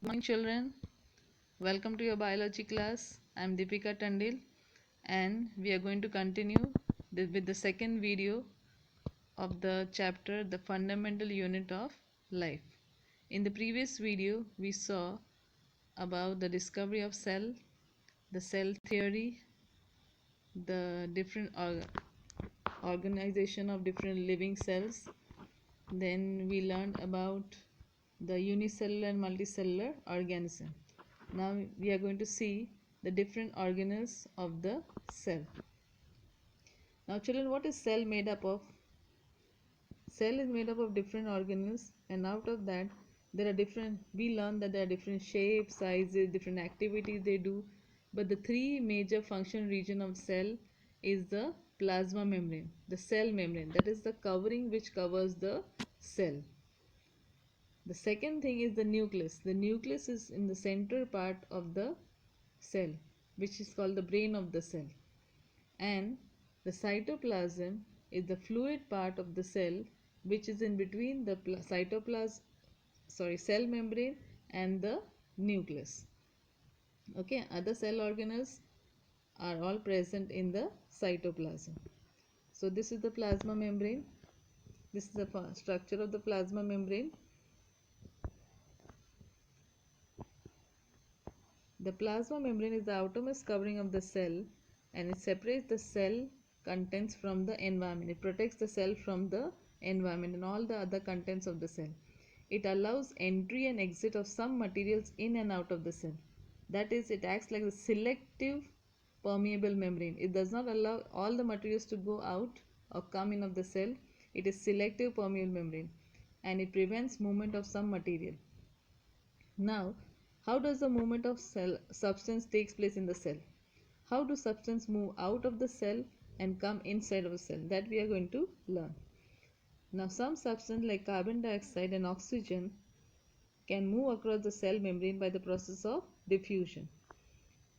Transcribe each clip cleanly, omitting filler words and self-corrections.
Morning children, welcome to your biology class. I am Deepika Tandil and we are going to continue with the second video of the chapter The Fundamental Unit of Life. In the previous video we saw about the discovery of cell, the cell theory, the different organization of different living cells. Then we learned about the unicellular and multicellular organism. Now we are going to see the different organelles of the cell. Now children, what is cell made up of? Cell is made up of different organelles, and out of that we learn that there are different shapes, sizes, different activities they do, but the three major function region of cell is the plasma membrane, the cell membrane, that is the covering which covers the cell. The second thing is the nucleus. The nucleus is in the center part of the cell, which is called the brain of the cell. And the cytoplasm is the fluid part of the cell, which is in between the cell membrane and the nucleus. Okay, other cell organelles are all present in the cytoplasm. So this is the plasma membrane. This is the structure of the plasma membrane. The plasma membrane is the outermost covering of the cell, and it separates the cell contents from the environment. It protects the cell from the environment and all the other contents of the cell. It allows entry and exit of some materials in and out of the cell. That is, it acts like a selective permeable membrane. It does not allow all the materials to go out or come in of the cell. It is selective permeable membrane, and it prevents movement of some material. Now, how does the movement of substance takes place in the cell? How do substance move out of the cell and come inside of the cell? That we are going to learn. Now, some substance like carbon dioxide and oxygen can move across the cell membrane by the process of diffusion.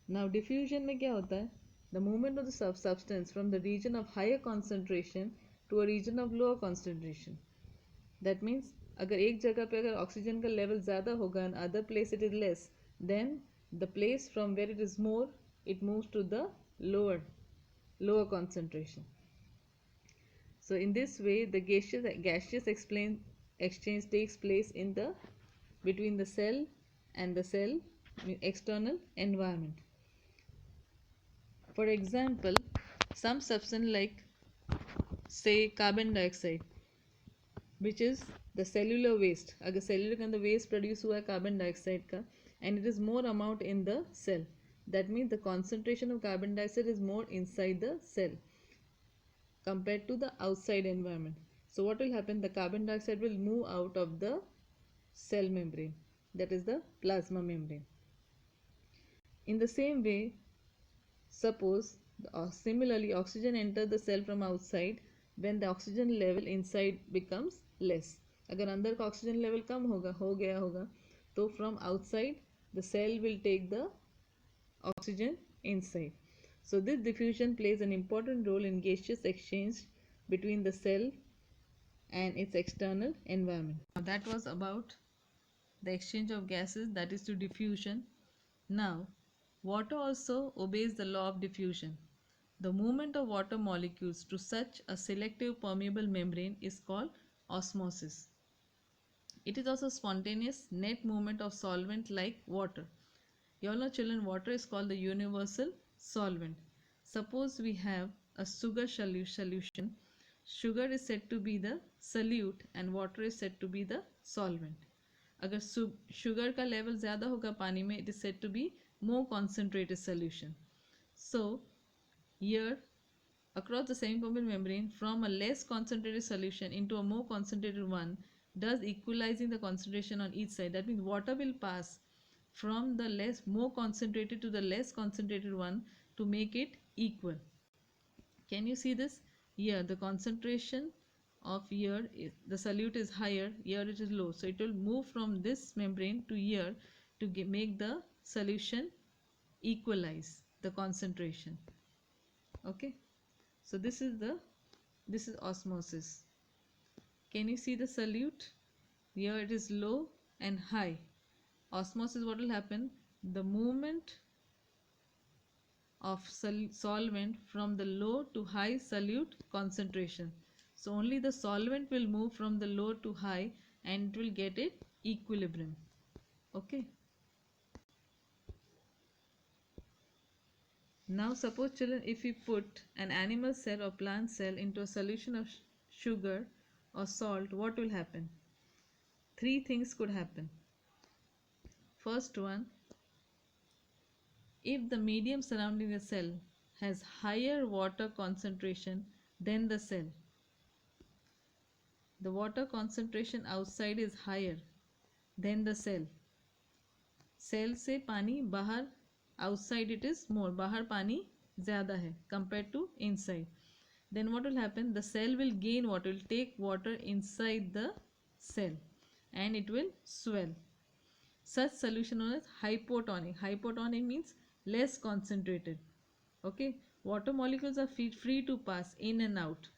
Now, diffusion में क्या होता है? The movement of the substance from the region of higher concentration to a region of lower concentration. That means अगर एक जगह पे अगर oxygen का लेवल ज़्यादा होगा and other place it is less, then the place from where it is more, it moves to the lower concentration. So in this way the gaseous exchange takes place in the between the cell and the cell external environment. For example, some substance like say carbon dioxide, which is the cellular waste. अगर cellular के अंदर waste produce हुआ है carbon dioxide का, and it is more amount in the cell, that means the concentration of carbon dioxide is more inside the cell compared to the outside environment. So what will happen? The carbon dioxide will move out of the cell membrane, that is the plasma membrane. In the same way, suppose similarly oxygen enters the cell from outside when the oxygen level inside becomes less. अगर अंदर का oxygen level कम हो गया होगा तो from outside the cell will take the oxygen inside. So this diffusion plays an important role in gaseous exchange between the cell and its external environment. Now that was about the exchange of gases, that is to diffusion. Now water also obeys the law of diffusion. The movement of water molecules to such a selective permeable membrane is called osmosis. It is also spontaneous net movement of solvent like water. You all know children, water is called the universal solvent. Suppose we have a sugar solution. Sugar is said to be the solute and water is said to be the solvent. अगर sugar का level ज़्यादा होगा पानी में, it is said to be more concentrated solution. So here across the semi-permeable membrane from a less concentrated solution into a more concentrated one, thus equalizing the concentration on each side. That means water will pass from the more concentrated to the less concentrated one to make it equal. Can you see this? Here the concentration of the solute is higher, here it is low. So it will move from this membrane to here to make the solution equalize the concentration. Okay, so this is osmosis. Can you see the solute? Here it is low and high. Osmosis, what will happen? The movement of solvent from the low to high solute concentration. So only the solvent will move from the low to high and it will get it equilibrium. Okay. Now suppose children, if we put an animal cell or plant cell into a solution of sugar or salt, what will happen? Three things could happen. First one, if the medium surrounding the cell has higher water concentration than the cell, the water concentration outside is higher than the cell. Cell से पानी बाहर, outside it is more, बाहर पानी ज़्यादा है compared to inside. Then what will happen? The cell will gain water, will take water inside the cell and it will swell. Such solution known as hypotonic. Hypotonic means less concentrated. Okay, water molecules are free to pass in and out,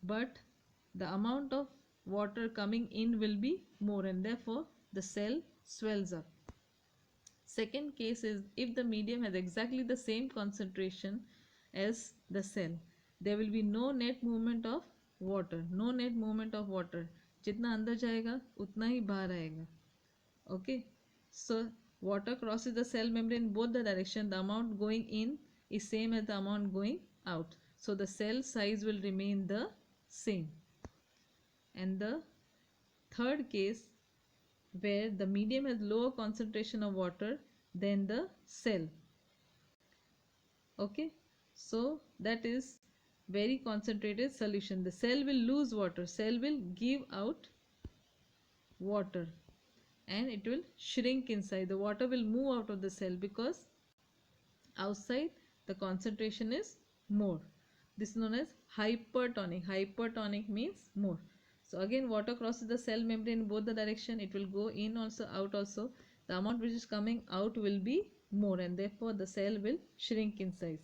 but the amount of water coming in will be more and therefore the cell swells up. Second case is if the medium has exactly the same concentration as the cell, there will be no net movement of water. No net movement of water. जितना अंदर जाएगा उतना ही बाहर आएगा. Okay, so water crosses the cell membrane in both the direction. The amount going in is same as the amount going out. So the cell size will remain the same. And the third case, where the medium has lower concentration of water than the cell. Okay, so that is very concentrated solution. The cell will lose water, cell will give out water and it will shrink inside. The water will move out of the cell because outside the concentration is more. This is known as hypertonic. Hypertonic means more. So again water crosses the cell membrane in both the direction. It will go in also, out also. The amount which is coming out will be more and therefore the cell will shrink in size.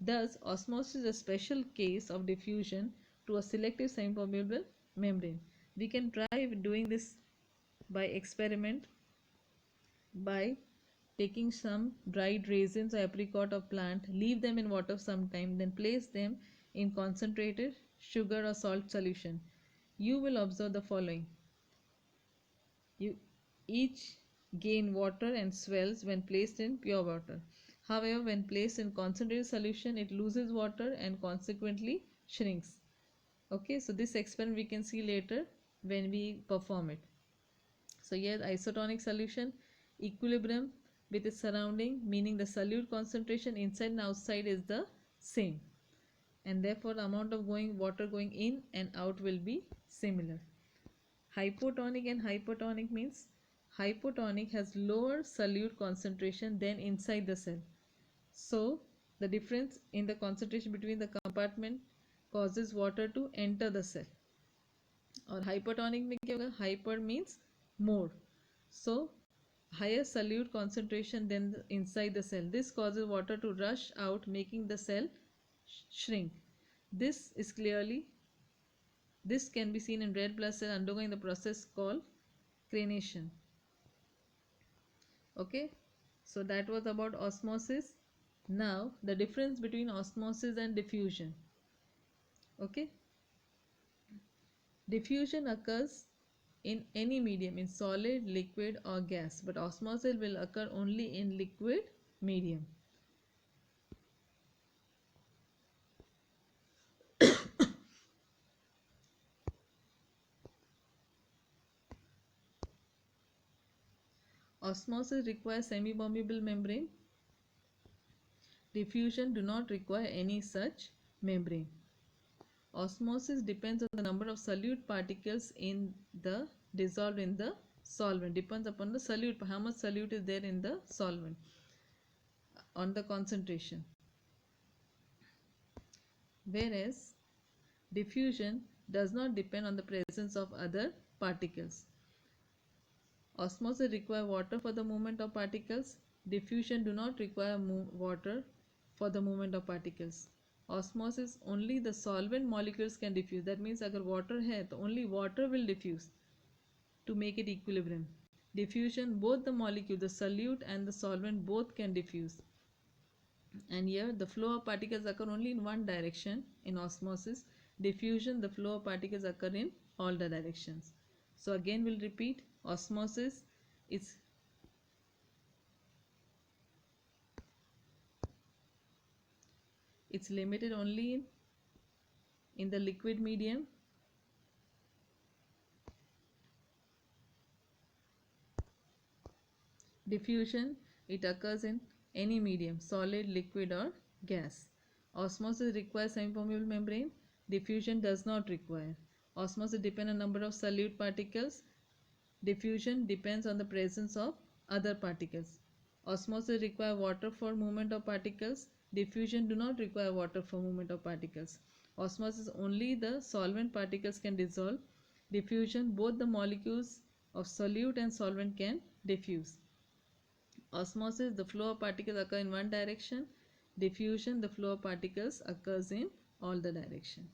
Thus osmosis is a special case of diffusion to a selective semi-permeable membrane. We can try doing this by experiment by taking some dried raisins or apricot or plant, leave them in water some time, then place them in concentrated sugar or salt solution. You will observe the following. You each gain water and swells when placed in pure water. However, when placed in concentrated solution, it loses water and consequently shrinks. Okay, so this experiment we can see later when we perform it. So here isotonic solution, equilibrium with its surrounding, meaning the solute concentration inside and outside is the same and therefore the amount of water going in and out will be similar. Hypotonic and hypertonic means hypotonic has lower solute concentration than inside the cell. So the difference in the concentration between the compartment causes water to enter the cell. और hypertonic में क्या होगा? Hyper means more. So higher solute concentration than inside the cell. This causes water to rush out, making the cell shrink. This can be seen in red blood cell undergoing the process called crenation. Okay, so that was about osmosis. Now the difference between osmosis and diffusion. Okay, diffusion occurs in any medium, in solid, liquid or gas, but osmosis will occur only in liquid medium. Osmosis requires semi-permeable membrane. Diffusion do not require any such membrane. Osmosis depends on the number of solute particles dissolved in the solvent. Depends upon the solute, how much solute is there in the solvent, on the concentration. Whereas diffusion does not depend on the presence of other particles. Osmosis require water for the movement of particles. Diffusion do not require water for the movement of particles. Osmosis only the solvent molecules can diffuse. That means अगर water है तो only water will diffuse to make it equilibrium. Diffusion, both the molecule, the solute and the solvent, both can diffuse. And here the flow of particles occur only in one direction. In osmosis, diffusion, the flow of particles occur in all the directions. So again we'll repeat, osmosis is it's limited only in the liquid medium. Diffusion, it occurs in any medium, solid, liquid or gas. Osmosis requires semi-permeable membrane. Diffusion does not require. Osmosis depends on number of solute particles. Diffusion depends on the presence of other particles. Osmosis require water for movement of particles. Diffusion do not require water for movement of particles. Osmosis, only the solvent particles can dissolve. Diffusion, both the molecules of solute and solvent can diffuse. Osmosis, the flow of particles occur in one direction. Diffusion, the flow of particles occurs in all the direction.